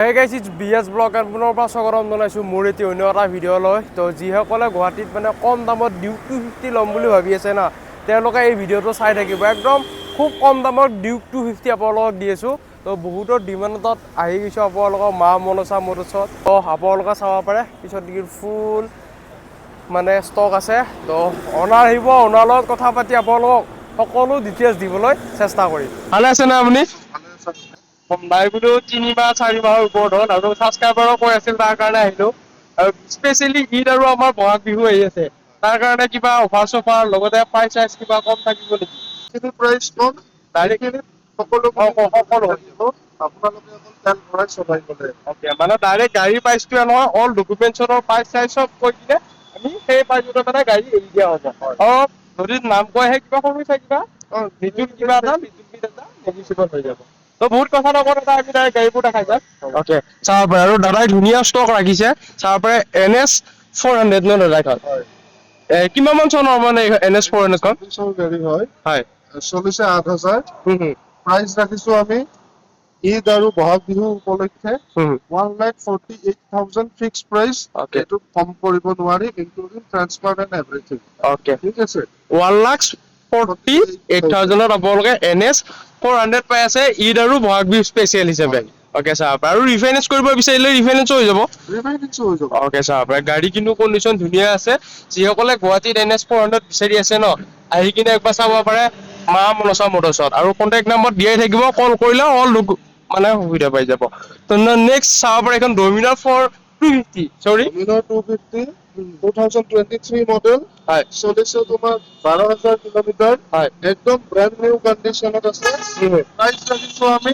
Hey guys, it's BS Vlog and পুনৰ পৰা স্বাগতম জনাইছোঁ মোৰ এটি অন্য এটা ভিডিঅ' লৈ তো যিসকলে গুৱাহাটীত মানে কম দামত ডিউক 250 ল'ম বুলি ভাবি আছে না তেওঁলোকে এই ভিডিঅ'টো চাই থাকিব একদম খুব কম দামত ডিউক 250 আপোনালোকক দি আছোঁ তো বহুতৰ ডিমাণ্ডত আহি গৈছোঁ আপোনালোকৰ মা মনসা মটৰ্ছত তো আপোনালোকে চাব পাৰে পিছত ফুল মানে ষ্টক আছে তো অনাৰ আহিব অনাৰ লগত কথা পাতি আপোনালোকক সকলো ডিটেইলছ দিবলৈ চেষ্টা কৰিম ভালে আছে না আপুনি নাই বোলো 3 বা 4 মাহৰ ওপৰত হ'ল আৰু ছাবস্ক্ৰাইবাৰো কৈ আছিল তাৰ কাৰণে আহিলো আৰু স্পেচিয়েলি ঈদ আৰু আমাৰ বহাগ বিহু আহি আছে তাৰ কাৰণে কিবা অফাৰ চফাৰ লগতে প্ৰাইচ চাইজ কিবা কম থাকিব নেকি কিন্তু প্ৰাইচ কম ডাইৰেক্টলি সকলো আপোনালোকে অকল তেল ভৰাই চলাই গ'লে অ'কে মানে ডাইৰেক্ট গাড়ীৰ প্ৰাইচটোৱে নহয় অল ডকুমেণ্টছৰ প্ৰাইচ চাইজ চব কৈ দিলে আমি সেই প্ৰাইচতে মানে গাড়ী এৰি দিয়া হ'ব আৰু যদি নাম কৈহে কিবা সৰু চাই কিবা বিদ্যুৎ কিবা এটা বিদ্যুৎ বিল এটা নেগিচিবল হৈ যাব তো বহুত কথা নকওঁ এটা আমি ডাইৰেক্ট গাড়ীবোৰ দেখাই যাম অ'কে চাব পাৰে আৰু দাদাই ধুনীয়া ষ্টক ৰাখিছে চাব পাৰে NS 400 ন দাদাই হয় কিমান মান চনৰ মানে NS 400 খন গাড়ী হয় হয় চলিছে 8,000 প্ৰাইচ ৰাখিছো আমি ঈদ আৰু বহাগ বিহু উপলক্ষে 1,48,000 ফিক্স প্ৰাইচ এইটো কম কৰিব নোৱাৰি including transport and everything okay ঠিক আছে 1,48,000 আপোনালোকে NS 400 পাই আছে ঈদ আৰু বহাগ বিহু স্পেচিয়েল হিচাপে অ'কে চাব আৰু ৰিফাইনেন্স কৰিব বিচাৰিলে ৰিফাইনেন্স হৈ যাব অ'কে চাব গাড়ী কিন্তু কণ্ডিশ্যন ধুনীয়া আছে যিসকলে গুৱাহাটীত NS 400 বিচাৰি আছে ন আহি কিনে একবাৰ চাব পাৰে মা মনসা মটৰ্ছত আৰু কণ্টেক্ট নম্বৰ দিয়াই থাকিব কল কৰিলে অল মানে সুবিধা পাই যাব তো নেক্সট চাব পাৰে এখন ডমিনাৰ 250 সৰি ডমিনাৰ 250 2023 মডেল হয় চলিছে তোমাৰ 12,000 কিলোমিটাৰ হয় একদম ব্ৰেণ্ড নিউ কণ্ডিশ্যনত আছে প্ৰাইচ ৰাখিছো আমি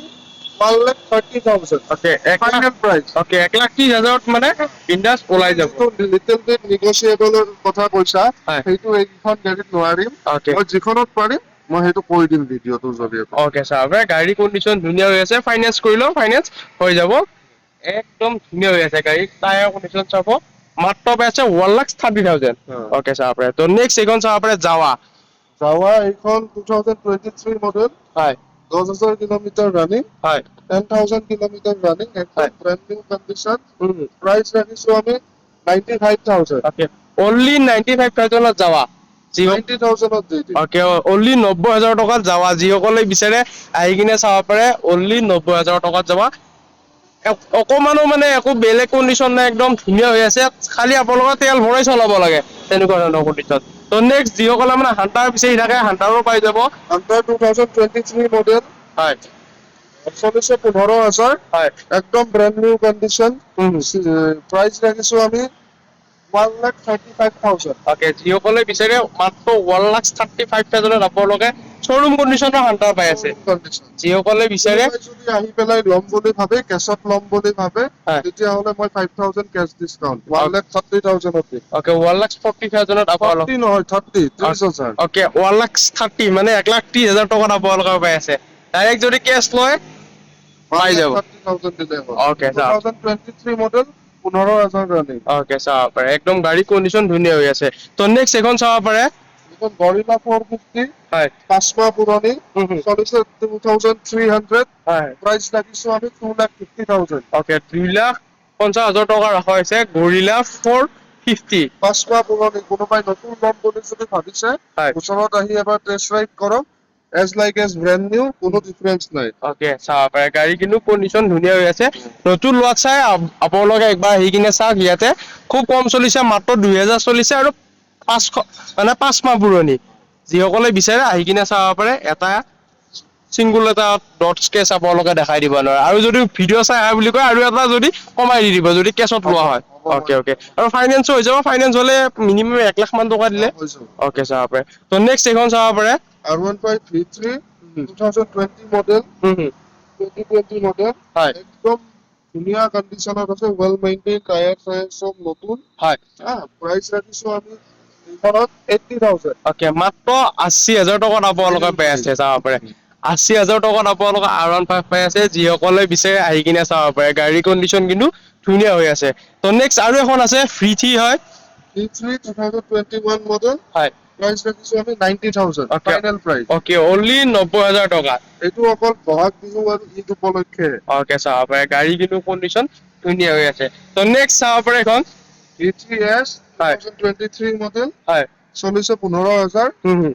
1,30,000 অ'কে ফাইনেল প্ৰাইচ অ'কে 1,30,000 মানে বিন্দাছ ওলাই যাব লিটল বিট নেগোচিয়েবলৰ কথা কৈছা হয় সেইটো এইখন গাড়ীত নোৱাৰিম মই যিখনত পাৰিম মই সেইটো কৈ দিম ভিডিঅ'টোৰ জৰিয়তে অ'কে চাব গাড়ী কণ্ডিশ্যন ধুনীয়া হৈ আছে ফাইনেন্স কৰিলেও ফাইনেন্স হৈ যাব একদম ধুনীয়া হৈ আছে গাড়ী টায়াৰ কণ্ডিশ্যন চাব মাত্ৰ পাইছে 1,30,000 অ'কে চাব পাৰে তো নেক্সট এইখন চাব পাৰে জাৱা এইখন 2023 মডেল হয় 10,000 কিলোমিটাৰ ৰানিং হয় 10,000 কিলোমিটাৰ ৰানিং একদম ব্ৰেণ্ড নিউ কণ্ডিশ্যন প্ৰাইচ ৰাখিছো আমি 95,000 অ'কে অনলি 95,000 জাৱা 90,000 দি দিম অ'কে অনলি 90,000 টকাত যাৱা যিসকলে বিচাৰে আহি কিনে চাব পাৰে অনলি 90,000 টকাত যাৱা অকমানো মানে একো বেলেগ কণ্ডিশ্যন নাই একদম ধুনীয়া হৈ আছে খালি আপোনালোকে তেল ভৰাই চলাব লাগে তেনেকুৱা ধৰণৰ কণ্ডিশ্যন তো নেক্সট যিসকলে মানে হান্টাৰ বিচাৰি থাকে হান্টাৰো পাই যাব হান্টাৰ 2023 মডেল হয় চলিছে 15,000 হয় একদম ব্ৰেণ্ড নিউ কণ্ডিশ্যন প্ৰাইচ ৰাখিছো আমি 1,35,000 অ'কে যিসকলে বিচাৰে মাত্ৰ 1,35,000 আপোনালোকে শ্বৰুম কণ্ডিশ্যনৰ হান্টাৰ পাই আছে যিসকলে বিচাৰে যদি আহি পেলাই ল'ম বুলি ভাবে কেছত ল'ম বুলি ভাবে তেতিয়াহ'লে মই 5,000 কেছ ডিছকাউণ্ট 1,30,000 দিম অ'কে 1,40,000 আপোনালোক নহয় 30,000 অ'কে 1,30,000 মানে 1,30,000 টকাত আপোনালোকে পাই আছে ডাইৰেক্ট যদি কেছ লয় পাই যাব 30,000 দিলে হ'ল অ'কে 2023 মডেল 15,000 ৰানিং অ'কে চাব পাৰে একদম গাড়ী কণ্ডিশ্যন ধুনীয়া হৈ আছে তো নেক্সট এখন চাব পাৰে এখন গৰিলা 450 হয় 5 মাহ পুৰণি চলিছে 2,300 হয় প্ৰাইচ ৰাখিছো আমি 2,50,000 অ'কে 2,50,000 টকা ৰখা হৈছে গৰিলা 450 5 মাহ পুৰণি কোনোবাই নতুন ল'ম বুলি যদি ভাবিছে ওচৰত আহি এবাৰ টেষ্ট ড্ৰাইভ কৰক as like as brand new কোনো ডিফাৰেঞ্চ নাই অ'কে চাব পাৰে গাড়ী কিন্তু কণ্ডিশ্যন ধুনীয়া হৈ আছে নতুন লোৱাক চাই আপোনালোকে একবাৰ আহি কিনে চাওক ইয়াতে খুব কম চলিছে মাত্ৰ 2,000 চলিছে আৰু 5 মাহ পুৰণি যিসকলে বিচাৰে আহি কিনে চাব পাৰে এটা চিংগুল এটা ডট স্কেচ আপোনালোকে দেখাই দিব নোৱাৰে আৰু যদি ভিডিঅ' চাই আহা বুলি কয় আৰু এটা যদি কমাই দি দিব যদি কেছত লোৱা হয় অ'কে আৰু ফাইনেন্সো হৈ যাব ফাইনেন্স হ'লে মিনিমাম 1 লাখ মান টকা দিলে অ'কে চাব পাৰে তো নেক্সট এইখন চাব পাৰে R15 V3 2020 মডেল 2020 মডেল একদম ধুনীয়া কণ্ডিশ্যনত আছে ৱেল মেইনটেইন টায়াৰ চব নতুন হয় প্ৰাইচ ৰাখিছো আমি এইখনত 80,000 অ'কে মাত্ৰ 80,000 টকাত আপোনালোকে পাই আছে চাব পাৰে 80,000 টকাত আপোনালোকে R15 পাই আছে যিসকলে বিচাৰে আহি কিনে চাব পাৰে গাড়ী কণ্ডিশ্যন কিন্তু ধুনীয়া হৈ আছে তো নেক্সট আৰু এখন আছে V3 হয় V3 2021 মডেল হয় প্ৰাইচ ৰাখিছো আমি 90,000 Okay. Final price okay only 90,000 টকা এইটো অকল বহাগ বিহু আৰু ঈদ উপলক্ষে ওকে চাব পাৰে গাড়ী কিন্তু কণ্ডিশ্যন ধুনীয়া হৈ আছে তো নেক্সট চাব পাৰে এখন V3S হয় 2023 মডেল হয় চলিছে 15,000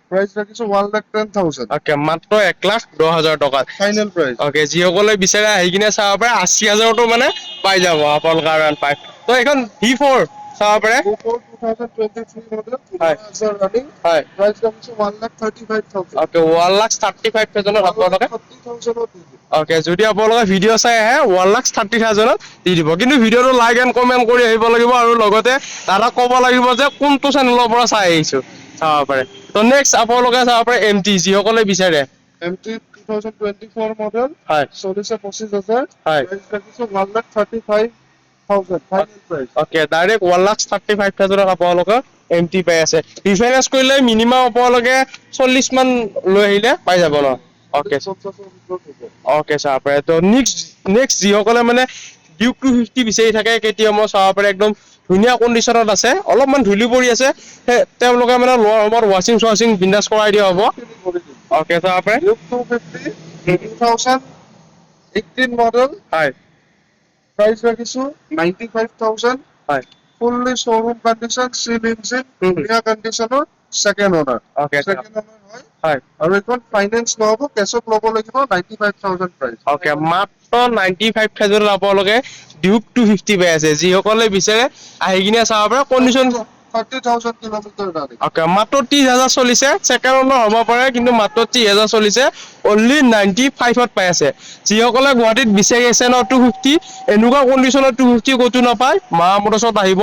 প্ৰাইচ ৰাখিছো 1,10,000 ওকে মাত্ৰ 1,10,000 টকাত ফাইনেল প্ৰাইচ ওকে যিসকলে বিচাৰে আহি কিনে চাব পাৰে 80,000তো মানে পাই যাব আপোনালোকে R15 তো এখন V4 চাব পাৰে Oppo 2023 মডেল হয় 15,000 ৰানিং হয় প্ৰাইচ ৰাখিছো 1,35,000 ওকে 1,35,000 আপোনালোকে 30,000 দি দিম ওকে যদি আপোনালোকে ভিডিঅ' চাই আহে 1,30,000 দি দিব কিন্তু ভিডিঅ'টো লাইক এণ্ড কমেণ্ট কৰি আহিব লাগিব আৰু লগতে দাদাক ক'ব লাগিব যে কোনটো চেনেলৰ পৰা চাই আহিছো চাব পাৰে তো নেক্সট আপোনালোকে চাব পাৰে MT যিসকলে বিচাৰে MT 2024 মডেল হয় চলিছে 25,000 হয় প্ৰাইচ ৰাখিছো 1,35,000 ফাইনেল প্ৰাইচ ওকে ডাইৰেক্ট 1,35,000 আপোনালোকে MT পাই আছে ৰিফাইনেন্স কৰিলে মিনিমাম আপোনালোকে 40 মান লৈ আহিলে পাই যাব ন ওকে ওকে চাব পাৰে তো নেক্সট যিসকলে মানে ডিউক 250 বিচাৰি থাকে কেটিএমৰ চাব পাৰে একদম ধুনীয়া কণ্ডিশ্যনত আছে অলপমান ধূলি পৰি আছে তেওঁলোকে মানে লোৱাৰ সময়ত ৱাচিং বিন্দাছ কৰাই দিয়া হ'ব ওকে চাব পাৰে Duke 250 2018 মডেল হয় প্ৰাইচ ৰাখিছো 95,000 হয় ফুললি শ্ব'ৰুম কণ্ডিশ্যন চিল ইঞ্জিন ধুনীয়া কণ্ডিশ্যনৰ ছেকেণ্ড অনাৰ ওকে ছেকেণ্ড অনাৰ হয় হয় আৰু এইখন ফাইনেন্স নহ'ব কেছত ল'ব লাগিব 95,000 প্ৰাইচ ওকে মাত্ৰ 95,000 আপোনালোকে ডিউক 250 পাই আছে যিসকলে বিচাৰে আহি কিনে চাব পাৰে কণ্ডিশ্যন 30,000 কিলোমিটাৰ ৰানিং ওকে মাত্ৰ 30,000 চলিছে ছেকেণ্ড অনাৰ হ'ব পাৰে কিন্তু মাত্ৰ 30,000 চলিছে অনলি 95ত পাই আছে যিসকলে গুৱাহাটীত বিচাৰি আছে ন 250 এনেকুৱা কণ্ডিশ্যনত 250 ক'তো নাপায় মা মটৰ্ছত আহিব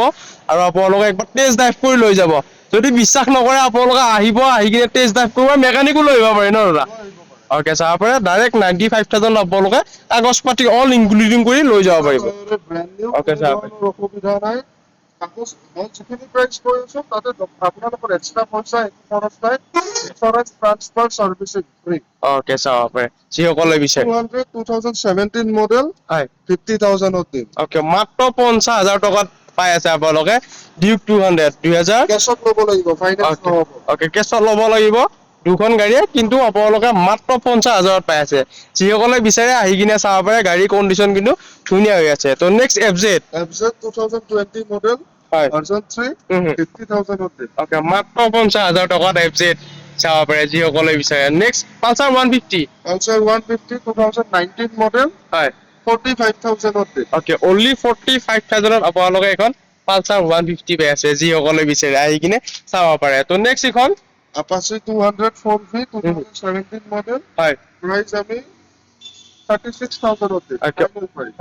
আৰু আপোনালোকে একবাৰ টেষ্ট ড্ৰাইভ কৰি লৈ যাব যদি বিশ্বাস নকৰে আপোনালোকে আহিব আহি কিনে টেষ্ট ড্ৰাইভ কৰিব মেকানিকো লৈ আহিব পাৰে ন দাদা ওকে চাব পাৰে ডাইৰেক্ট 95,000 আপোনালোকে কাগজ পাতি অল ইনক্লুডিং কৰি লৈ যাব পাৰিব ব্ৰেণ্ড নিউ Okay, sir. অসুবিধা নাই কাগজ মই যিখিনি প্ৰাইচ কৈ আছো তাতে আপোনালোকৰ এক্সট্ৰা পইচা একো খৰচ নাই insurance transfer servicing free okay চাব পাৰে যিসকলে বিচাৰে 2017 মডেল হয় 50,000 দিম ওকে মাত্ৰ 50,000 টকাত পাই আছে আপোনালোকে ডিউক 200 2000 কেছত ল'ব লাগিব ফাইনেন্স নহ'ব ওকে কেছত ল'ব লাগিব দুখন গাড়ীয়ে কিন্তু আপোনালোকে মাত্ৰ 50,000 পাই আছে যিসকলে বিচাৰে আহি কিনে চাব পাৰে গাড়ীৰ কণ্ডিশ্যন কিন্তু ধুনীয়া হৈ আছে তো নেক্সট FZ FZ 2020 মডেল হয় ভাৰ্জন 3 50,000 দিম ওকে মাত্ৰ 50,000 টকাত FZ চাব পাৰে যিসকলে বিচাৰে নেক্সট পালচাৰ 150 Pulsar 150 2019 মডেল হয় 45,000 দিম ওকে অনলি 45,000 আপোনালোকে এখন পালচাৰ 150 পাই আছে যিসকলে বিচাৰে আহি কিনে চাব পাৰে তো নেক্সট এখন Apache 200 4V 2017 মডেল হয় প্রাইস আমি 36,000 দিম Okay. ফাইনাল প্রাইস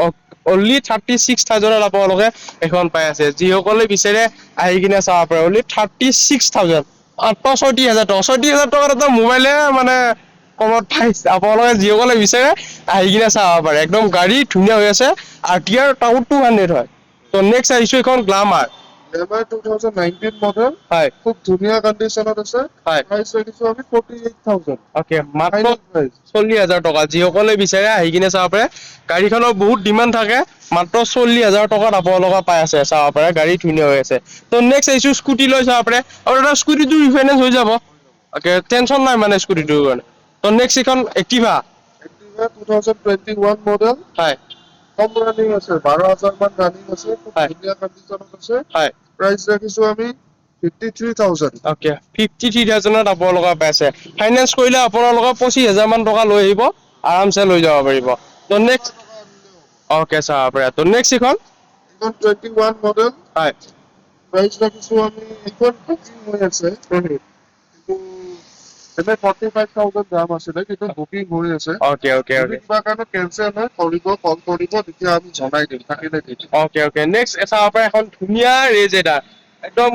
অনলি 36,000 আপোনালোকে এখন পাই আছে যিসকলে বিচাৰে আহি কিনে চাব পাৰে অনলি 36,000 মাত্ৰ 30,000 টকা 30,000 টকাত এটা মোবাইলে মানে কমত পাইছে আপোনালোকে যিসকলে বিচাৰে আহি কিনে চাব পাৰে একদম গাড়ী ধুনীয়া হৈ আছে RTR টাউন 200 হয় তো নেক্সট আহিছো এখন গ্লামাৰ এমআই 2019 মডেল হয় খুব ধুনীয়া কন্ডিশনত আছে হয় প্ৰাইস ৰাখিছো আমি 48,000 ওকে মাত্ৰ ফাইনাল প্ৰাইস 40,000 টকা যিসকলে বিচাৰে আহি কিনে চাব পাৰে গাড়ীখনৰ বহুত ডিমাণ্ড থাকে মাত্ৰ 40,000 টকাত আপোনালোকে পাই আছে চাব পাৰে গাড়ী ধুনীয়া হৈ আছে তো নেক্সট আহিছো স্কুটি লৈ চাব পাৰে আৰু এটা স্কুটিটো ৰিফাইনেন্স হৈ যাব ওকে টেনশ্যন নাই মানে স্কুটিটোৰ কাৰণে তো নেক্সট এখন এক্টিভা Activa 2021 মডেল হয় কম রানিং আছে 12,000 মান রানিং আছে খুব হয়। ধুনীয়া কন্ডিশনত আছে হয় প্রাইস রাখিছো আমি 53,000 ওকে 53,000 আপোনালোকে পাইছে ফাইনেন্স কৰিলে আপোনালোকে 25,000 মান টকা লৈ আহিব আৰামছে লৈ যাব পাৰিব তো নেক্সট ওকে চাব পাৰে তো নেক্সট এখন এখন 21 মডেল হয় প্রাইস রাখিছো আমি এখন বুকিং হৈ আছে কিন্তু এনে 45,000 দাম আছিলে কিন্তু বুকিং হৈ আছে ওকে ওকে যদি ওকে কিবা কাৰণে কেনচেল হয় কৰিব কল কৰিব তেতিয়া আমি জনাই দিম থাকিলে দিম ওকে ওকে নেক্সট চাব পাৰে এখন ধুনীয়া ৰেজ এটা একদম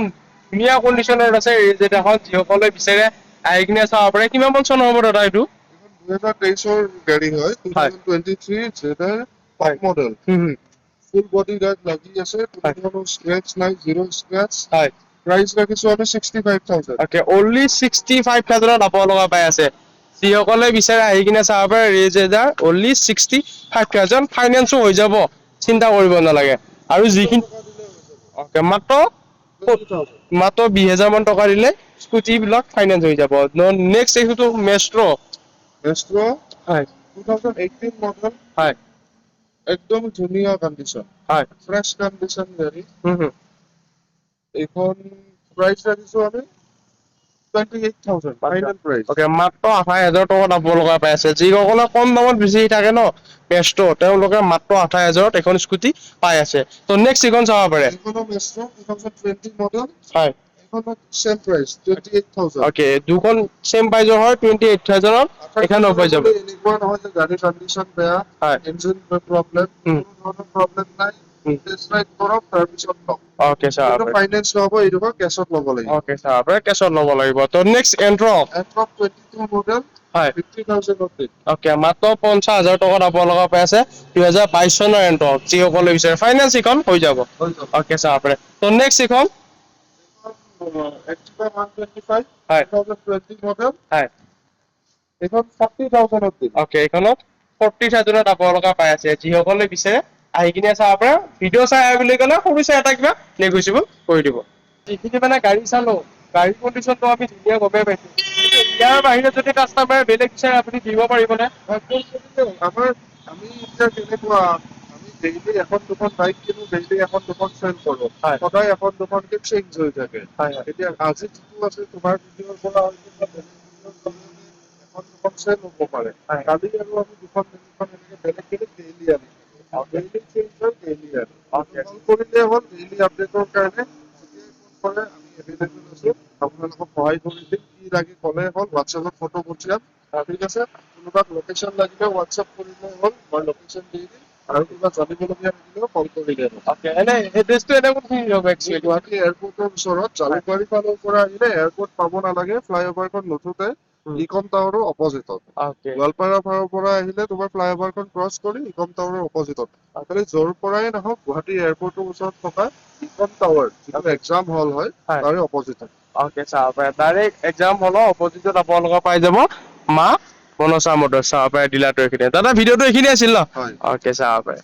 ধুনীয়া কণ্ডিশ্যনত আছে ৰেজ এটাখন যিসকলে বিচাৰে আহি কিনে চাব পাৰে কিমান মান চন হ'ব দাদা এইটো এখন 2023 গাড়ী হয় 2023 জেডাৰ top model full body guard লাগি আছে কোনো স্ক্ৰেচ নাই জিৰো স্ক্ৰেচ হয় প্ৰাইস ৰাখিছো আমি 65,000 ওকে অনলি 65,000 আপোনালোকে পাই আছে যিসকলে বিচাৰে আহি কিনে চাব পাৰে ৰেজ এটাৰ অনলি 65,000 ফাইনেন্সো হৈ যাব চিন্তা কৰিব নালাগে আৰু যিখিনি ওকে মাত্ৰ 20,000 মাত্ৰ 20,000 মান টকা দিলে স্কুটি বিলাক ফাইনেন্স হৈ যাব নেক্সট এইটো মেষ্ট্ৰ Astro হয় 2018 model হয় একদম ধুনীয়া কন্ডিশন হয় ফ্ৰেছ কন্ডিশন গাড়ী হুম এইখন প্ৰাইস ৰাখিছো আমি 28,000 ফাইনেল প্ৰাইস ওকে মাত্ৰ 28,000 টকাত আপোনালোকে পাই আছে যিসকলে কম দামত বিচাৰি থাকে ন মেষ্ট্ৰ তেওঁলোকে মাত্ৰ 28,000 এখন স্কুটি পাই আছে তো নেক্সট এখন চাব পাৰে এইখনো Astro 2020 model হয় এইখনো সেম প্ৰাইস 28,000 ওকে দুখন সেম প্ৰাইজৰ হয় 28,000 ত এখন হৈ যাব এনেকুৱা নহয় যে গাড়ী কন্ডিশন বেয়া হয় ইঞ্জিন প্ৰব্লেম কোনো ধৰণৰ প্ৰব্লেম নাই টেষ্ট ৰাইড কৰক তাৰপিছত লওক ওকে ছাৰ এইটো ফাইনেন্স নহব এইটো কেছত ল'ব লাগিব ওকে ছাৰ আপুনি কেছত ল'ব লাগিব তো নেক্সট এন্ট্ৰক এপ্ৰক 22 মডেল হয় 50,000 অত ওকে মাত্ৰ 50,000 টকাত আপোনালোকে পাই আছে 2022 চনৰ এন্ট্ৰক যিসকলে বিচাৰে ফাইনেন্স এখন হৈ যাব হৈ যাব ওকে ছাৰ আপুনি তো নেক্সট এখন Activa 125 হয় 2020 মডেল হয় এইখন 40,000 অত ওকে এখনত 40,000 ত আপোনালোকে পাই আছে যিসকলে বিচাৰে আহি কিনে চাব পাৰে ভিডিঅ' চাই আহে বুলি ক'লে সৰু চাই এটা কিবা নেগোচিয়েবল কৰি দিব যিখিনি মানে গাড়ী চালো গাড়ী কণ্ডিশ্যনটো আমি ধুনীয়া গমেই পাইছো ইয়াৰ বাহিৰে যদি কাষ্টমাৰে বেলেগ বিচাৰে আপুনি দিব পাৰিবনে আমাৰ আমি এতিয়া কেনেকুৱা আমি ডেইলি এখন দুখন বাইক কিনো ডেইলি এখন দুখন চেল কৰো হয়। সদায় এখন দুখনকে চেঞ্জ হৈ থাকে হয়, হয়। এতিয়া আজি যিটো আছে তোমাৰ ভিডিঅ'ৰ পৰা হয়তো বা বেলেগ ভিডিঅ'ৰ পৰা এখন দুখন চেল হ'ব পাৰে হয়। কালি আৰু আমি দুখন তিনিখন এনেকে বেলেগ বেলেগ ডেইলি আনি ডেইলি চেঞ্জ হয় ডেইলি আনি কল কৰিলে হ'ল ডেইলি আপডেটৰ কাৰণে যেতিয়াই ফোন কৰে আমি এভেইলেবল আছো আপোনালোকক সহায় কৰি দিম কি লাগে ক'লে হ'ল হোৱাটছএপত ফটো পঠিয়াম ঠিক আছে কোনোবাক লোকেশ্যন লাগিলে হোৱাটছএপ কৰিলে হ'ল মই লোকেশ্যন দি দিম আৰু কিবা জানিবলগীয়া থাকিলেও কল কৰিলে হ'ল ওকে এনে এড্ৰেছটো এনে কোনখিনি হ'ব একচুৱেলি গুৱাহাটী এয়াৰপৰ্টৰ ওচৰত জালুকবাৰী ফালৰ পৰা আহিলে এয়াৰপৰ্ট পাব নালাগে ফ্লাইঅভাৰখন নুঠোতে ইকম টাৱাৰৰ অপজিটত ওকে গোৱালপাৰা ফালৰ পৰা আহিলে তোমাৰ ফ্লাইঅভাৰখন ক্ৰছ কৰি ইকম টাৱাৰৰ অপজিটত খালি য'ৰ পৰাই নহওক গুৱাহাটী এয়াৰপৰ্টৰ ওচৰত থকা ইকম টাৱাৰ যিটো এক্সাম হল হয় হয়। তাৰে অপজিটত ওকে চাব পাৰে ডাইৰেক্ট এক্সাম হলৰ অপজিটত আপোনালোকে পাই যাব মা মনসা মটৰ চাব পাৰে ডিলাৰটো এইখিনি দাদা ভিডিঅ'টো এইখিনি আছিল ন হয় ওকে চাব পাৰে